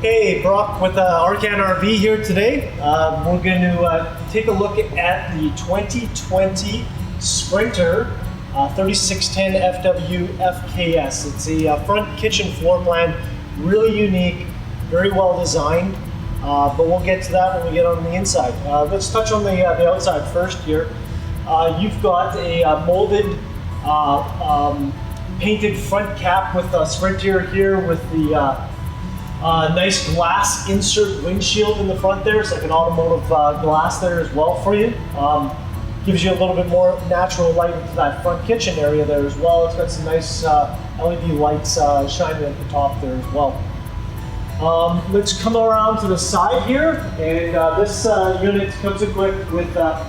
Hey, Brock with Arcan RV here today. We're going to take a look at the 2020 Sprinter 3610 FWFKS. It's a front kitchen floor plan, really unique, very well designed, but we'll get to that when we get on the inside. Let's touch on the outside first here. You've got a molded painted front cap with a Sprinter here with the nice glass insert windshield in the front there. It's like an automotive glass there as well for you. Gives you a little bit more natural light into that front kitchen area there as well. It's got some nice LED lights shining at the top there as well. Let's come around to the side here, and this unit comes equipped with a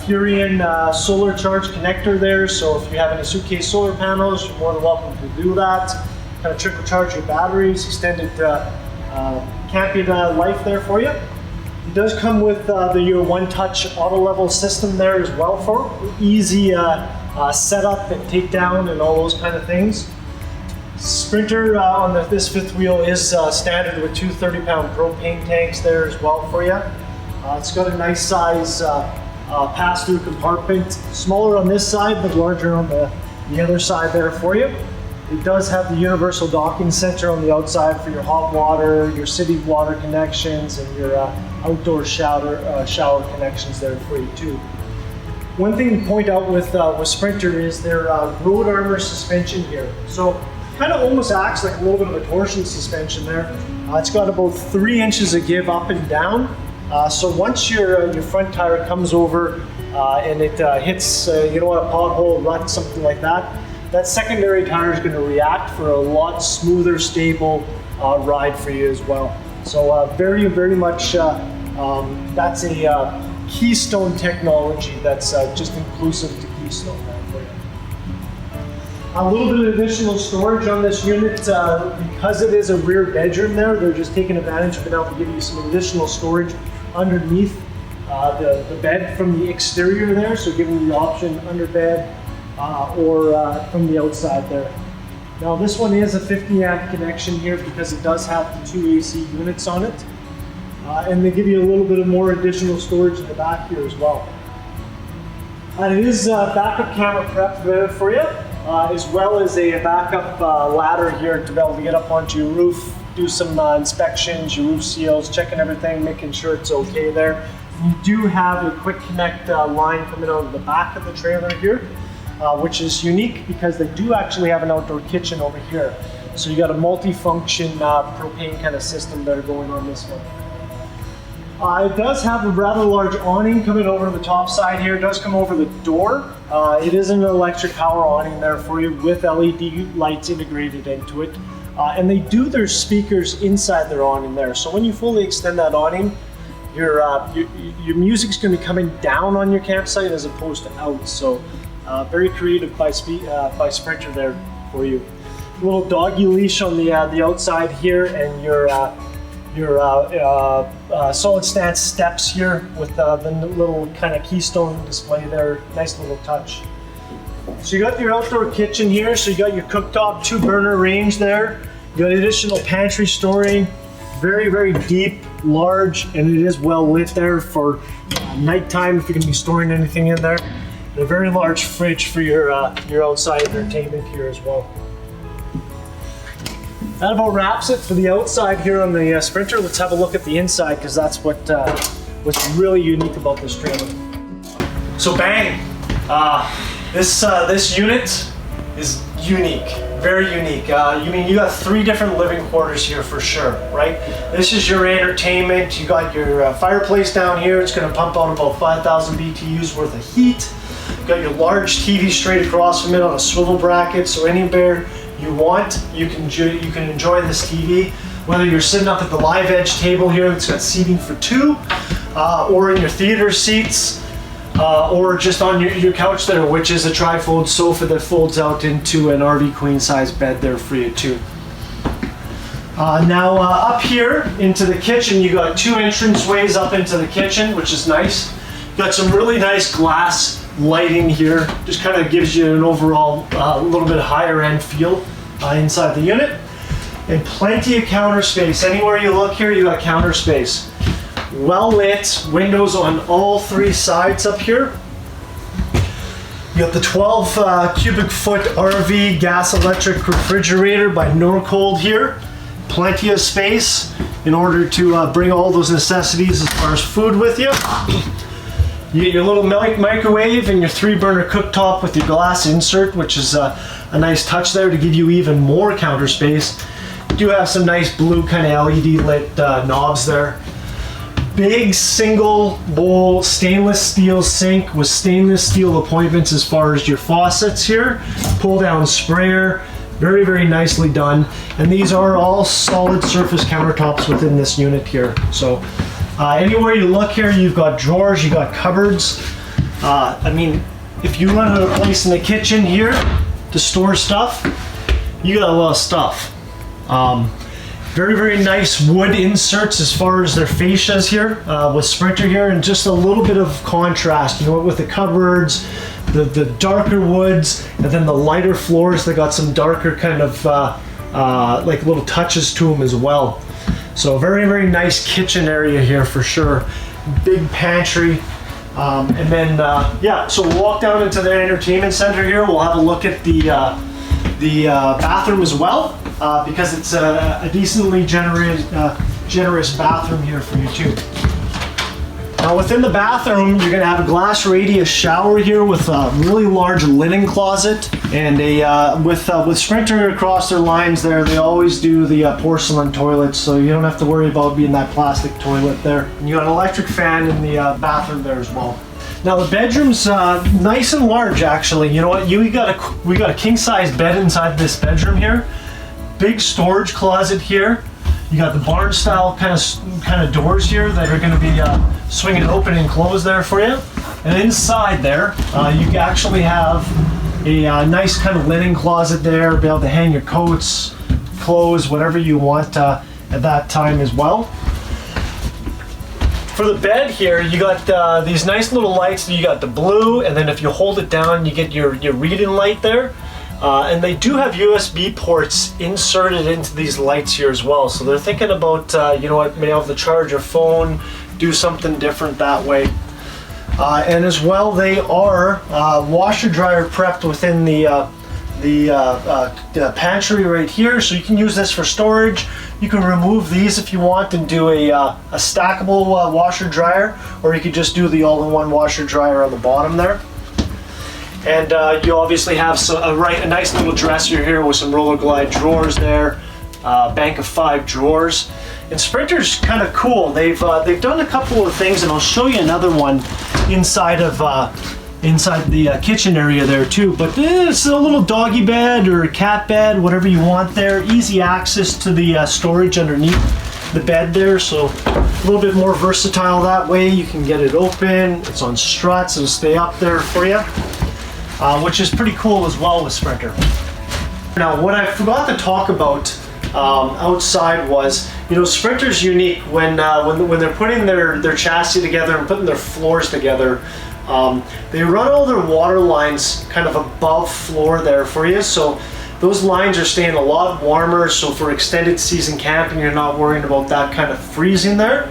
Furion solar charge connector there. So if you have any suitcase solar panels, you're more than welcome to do that. Kind of trickle charge your batteries, extended camping life there for you. It does come with your one-touch auto level system there as well for easy setup and takedown and all those kind of things. Sprinter on this fifth wheel is standard with two 30-pound propane tanks there as well for you. It's got a nice size pass-through compartment, smaller on this side but larger on the other side there for you. It does have the universal docking center on the outside for your hot water, your city water connections, and your outdoor shower connections there for you too. One thing to point out with Sprinter is their road armor suspension here. So kind of almost acts like a little bit of a torsion suspension there. It's got about 3 inches of give up and down. So once your front tire comes over and it hits, a pothole, rut, something like that, that secondary tire is going to react for a lot smoother, stable ride for you as well. So very, very much, that's a Keystone technology that's just inclusive to Keystone. A little bit of additional storage on this unit, because it is a rear bedroom there, they're just taking advantage of being able to give you some additional storage underneath the bed from the exterior there, so giving you the option under bed or from the outside there. Now this one is a 50 amp connection here because it does have the 2 AC units on it, and they give you a little bit of more additional storage in the back here as well. It is backup camera prep there for you, as well as a backup ladder here to be able to get up onto your roof, do some inspections, your roof seals, checking everything, making sure it's okay there. You do have a quick connect line coming out of the back of the trailer here, which is unique because they do actually have an outdoor kitchen over here. So you got a multi-function propane kind of system there going on this one. It does have a rather large awning coming over to the top side here. It does come over the door. It is an electric power awning there for you with LED lights integrated into it. And they do their speakers inside their awning there. So when you fully extend that awning, your music's going to be coming down on your campsite as opposed to out. So very creative by Sprinter there for you. A little doggy leash on the outside here, and your solid stance steps here with the little kind of Keystone display there. Nice little touch. So you got your outdoor kitchen here. So you got your cooktop 2-burner range there. You got additional pantry storing. Very, very deep, large, and it is well lit there for nighttime if you're going to be storing anything in there. And a very large fridge for your outside entertainment here as well. That about wraps it for the outside here on the Sprinter. Let's have a look at the inside because that's what's really unique about this trailer. So bang! This unit is unique, very unique. You got 3 different living quarters here for sure, right? This is your entertainment. You got your fireplace down here. It's going to pump out about 5,000 BTUs worth of heat. You got your large TV straight across from it on a swivel bracket, so anywhere you want, you can enjoy this TV. Whether you're sitting up at the live edge table here that's got seating for 2, or in your theater seats, or just on your couch there, which is a tri-fold sofa that folds out into an RV queen size bed there for you too. Now up here into the kitchen, you got 2 entranceways up into the kitchen, which is nice. Got some really nice glass lighting here, just kind of gives you an overall little bit higher end feel inside the unit. And plenty of counter space. Anywhere you look here, you got counter space. Well lit, windows on all 3 sides up here. You got the 12 cubic foot RV gas electric refrigerator by Norcold here. Plenty of space in order to bring all those necessities as far as food with you. You get your little microwave and your 3-burner cooktop with your glass insert, which is a nice touch there to give you even more counter space. You do have some nice blue kind of LED lit knobs there. Big single bowl stainless steel sink with stainless steel appointments as far as your faucets here. Pull down sprayer, very, very nicely done. And these are all solid surface countertops within this unit here. So anywhere you look here, you've got drawers, you've got cupboards. I mean, if you run out of place in the kitchen here to store stuff, you got a lot of stuff. Very, very nice wood inserts as far as their fascias here with Sprinter here, and just a little bit of contrast, you know, with the cupboards, the darker woods, and then the lighter floors. They got some darker kind of like little touches to them as well. So very, very nice kitchen area here for sure. Big pantry. And then, yeah, so we'll walk down into the entertainment center here. We'll have a look at the bathroom as well, because it's a decently generous bathroom here for you too. Now within the bathroom, you're gonna have a glass radius shower here with a really large linen closet, and with Sprinter across their lines there, they always do the porcelain toilets, so you don't have to worry about being that plastic toilet there. And you got an electric fan in the bathroom there as well. Now the bedroom's nice and large actually. You know what? We got a king size bed inside this bedroom here. Big storage closet here. You got the barn style kind of doors here that are going to be swinging open and closed there for you. And inside there, you actually have a nice kind of linen closet there. Be able to hang your coats, clothes, whatever you want at that time as well. For the bed here, you got these nice little lights. You got the blue, and then if you hold it down, you get your reading light there. And they do have USB ports inserted into these lights here as well. So they're thinking about, you know what, maybe able to charge your phone, do something different that way. And as well, they are washer dryer prepped within the pantry right here. So you can use this for storage. You can remove these if you want and do a stackable washer dryer, or you could just do the all-in-one washer dryer on the bottom there. And you obviously have a nice little dresser here with some roller glide drawers there, bank of 5 drawers. And Sprinter's kind of cool. They've done a couple of things, and I'll show you another one inside the kitchen area there too. But it's a little doggy bed or a cat bed, whatever you want there. Easy access to the storage underneath the bed there, so a little bit more versatile that way. You can get it open. It's on struts. It'll stay up there for you. Which is pretty cool as well with Sprinter. Now, what I forgot to talk about outside was, you know, Sprinter's unique when they're putting their chassis together and putting their floors together. They run all their water lines kind of above floor there for you, so those lines are staying a lot warmer. So for extended season camping, you're not worrying about that kind of freezing there.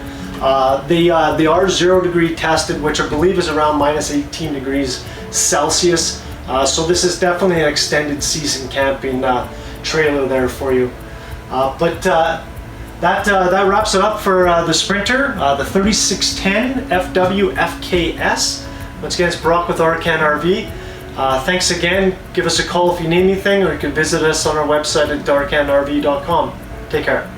They are 0 degree tested, which I believe is around -18 degrees Celsius. So this is definitely an extended season camping trailer there for you. But that wraps it up for the Sprinter, the 3610 FWFKS. Once again, it's Brock with Arcan RV. Thanks again. Give us a call if you need anything, or you can visit us on our website at darkanrv.com. Take care.